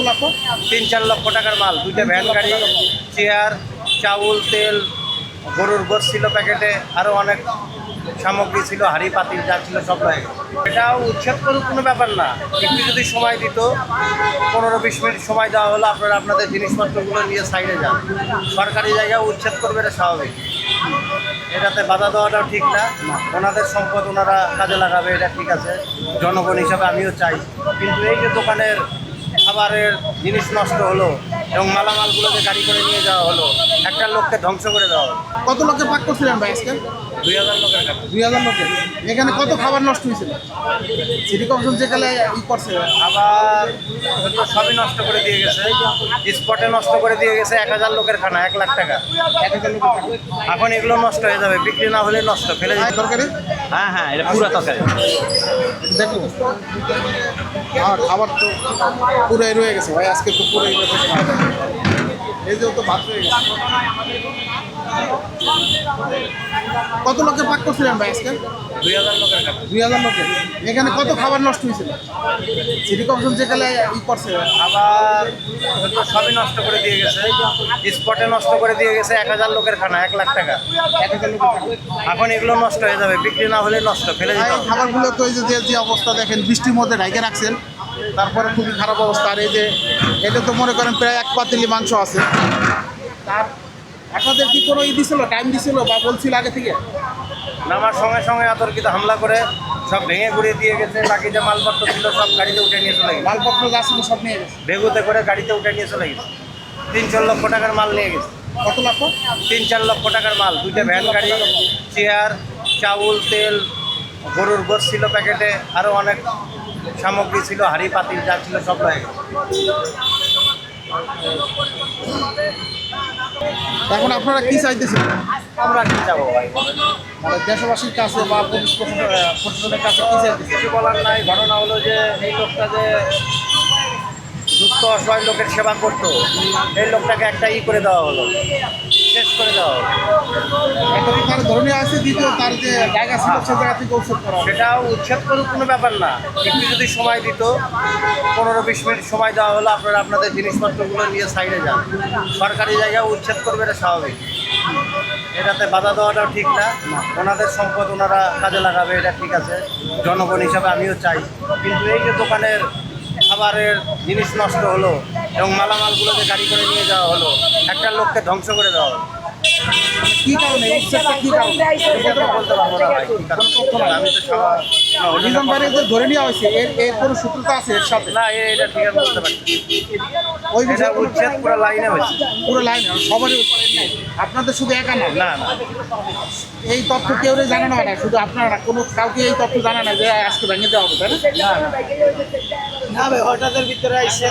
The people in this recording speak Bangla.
লক্ষ? 3-4 লক্ষ টাকার মাল, 2টা ভ্যান গাড়ি, চেয়ার, চাউল, তেল, গরুর গোশ ছিল প্যাকেটে, আরও অনেক সামগ্রী ছিল, হাঁড়ি পাতিল যা ছিল সব হয়ে গেছে। এটাও উচ্ছেদ করার কোনো ব্যাপার না, একটু যদি সময় দিত, 15-20 মিনিট সময় দেওয়া হলো, আপনারা আপনাদের জিনিসপত্রগুলো নিয়ে সাইডে যান। সরকারি জায়গায় উচ্ছেদ করবে, এটা স্বাভাবিক। এটাতে বাধা দেওয়াটাও ঠিক না। ওনাদের সম্পদ ওনারা কাজে লাগাবে, এটা ঠিক আছে, জনগণ হিসাবে আমিও চাই। কিন্তু এই যে দোকানের খাবারের জিনিস নষ্ট হলো এবং মালামালগুলোকে গাড়ি করে নিয়ে যাওয়া হলো, একটা লোককে ধ্বংস করে দেওয়া হলো। কত লোকের পাক করছিলেন ভাই আজকে? 2000 লোকের কাছে। 2000 লোকের। এখানে কত খাবার নষ্ট হয়েছিল? সিটি কর্পোরেশন যেখানে ই করছে, আবার হয়তো সবই নষ্ট করে দিয়ে গেছে, স্পটে নষ্ট করে দিয়ে গেছে 1000 লোকের খানা, 1 লাখ টাকা। 1000 লোকের খাবার। এখন এগুলো নষ্ট হয়ে যাবে, বিক্রি না হলে নষ্ট, ফেলে দিতে হবে। তরকারি হ্যাঁ, এটা পুরো তরকারি। দেখো, আর খাবার তো পুরাই রয়ে গেছে ভাই, আজকে তো পুরাই রয়ে গেছে। এই যে তো ভাত রয়ে গেছে। কত লোকের পাক করছিলেন ভাই আজকে? 2000 লোকের কাছে। 2000 লোকের। এখানে কত খাবার নষ্ট হয়েছিল? সিটি কর্পোরেশন যেখানে ই করছে, আবার হয়তো সবই নষ্ট করে দিয়ে গেছে, স্পটে নষ্ট করে দিয়ে গেছে 1000 লোকের খানা, 1 লাখ টাকা। 1000 লোকের খাবার। এখন এগুলো নষ্ট হয়ে যাবে, বিক্রি না হলে নষ্ট, ফেলে দিতে এই হবে। খাবারগুলো তো এই যে অবস্থা দেখেন, বৃষ্টির মধ্যে ঢাকে রাখছেন, তারপরে খুবই খারাপ অবস্থা। আর এই যে এটা তো মনে করেন প্রায় 1 পাতিলি মাংস আছে। তার আপনাদের কি কোনো ই দিছিল, টাইম দিছিল বা বলছিল আগে থেকে? নামার সঙ্গে সঙ্গে অতর্কিত হামলা করে সব ভেঙে ঘুরিয়ে দিয়ে গেছে, বাকি যে মালপত্র ছিল সব গাড়িতে উঠে নিয়ে চলে গেছে, মালপত্র যা ছিল সব নিয়ে গেছে। বেগুতে করে গাড়িতে উঠে নিয়ে চলে গেছে। 3-4 লক্ষ টাকার মাল নিয়ে গেছে। কত লক্ষ? 3-4 লক্ষ টাকার মাল, 2টা ভ্যান গাড়ি, চেয়ার, চাউল, তেল, গরুর গোশ ছিল প্যাকেটে, আরও অনেক সামগ্রী ছিল, হাঁড়ি পাতিল যা ছিল সব হয়ে গেছে। এখন আপনারা কি চাইতেছেন? আমরা কি যাবো ভাই, মানে দেশবাসীর কাছে বা পুলিশ প্রশাসনের কাছে কি চাইতেছেন? কিছু বলার নাই। ঘটনা হলো যে এই লোকটা যে দুস্থ অসহায় লোকের সেবা করতো, এই লোকটাকে একটা করে দেওয়া হলো, শেষ করে দেওয়া হলো। একটা তো তার ধরনীয় আছে, দ্বিতীয় তার যে জায়গা ছিল সে জায়গা থেকে ঔষধ করা হবে। সেটাও উচ্ছেদ করার কোনো ব্যাপার না, একটু যদি সময় দিত, 15-20 মিনিট সময় দেওয়া হলো, আপনারা আপনাদের জিনিসপত্রগুলো নিয়ে সাইডে যান। সরকারি জায়গায় উচ্ছেদ করবে, এটা স্বাভাবিক। এটাতে বাধা দেওয়াটাও ঠিক না। ওনাদের সম্পদ ওনারা কাজে লাগাবে, এটা ঠিক আছে, জনগণ হিসাবে আমিও চাই। কিন্তু এই যে দোকানের খাবারের জিনিস নষ্ট হলো এবং মালামালগুলোকে গাড়ি করে নিয়ে যাওয়া হলো, একটা লোককে ধ্বংস করে দেওয়া হলো। কি কারণে এই উচ্ছেদটা কি কারণে? এটা তো বলতে পারবো না ভাই, কি কারণে। আমি তো নিজাম বাড়ি যে ধরে নেওয়া হয়েছে, এর কোনো সূত্রতা আছে এর সাথে? না, এটা ঠিক আছে বলতে পারছি। ওই এটা বিষয়ে উচ্ছেদ পুরো লাইনে হয়েছে। পুরো লাইন সবারই হচ্ছে। আপনাদের শুধু একা না, না, এই তথ্য কেউ জানানো হয় না, শুধু আপনারা কোনো কাউকে এই তথ্য জানা না যে আজকে ভেঙে দেওয়া হবে, তাই না? না ভাই, হঠাৎের ভিতরে আইসে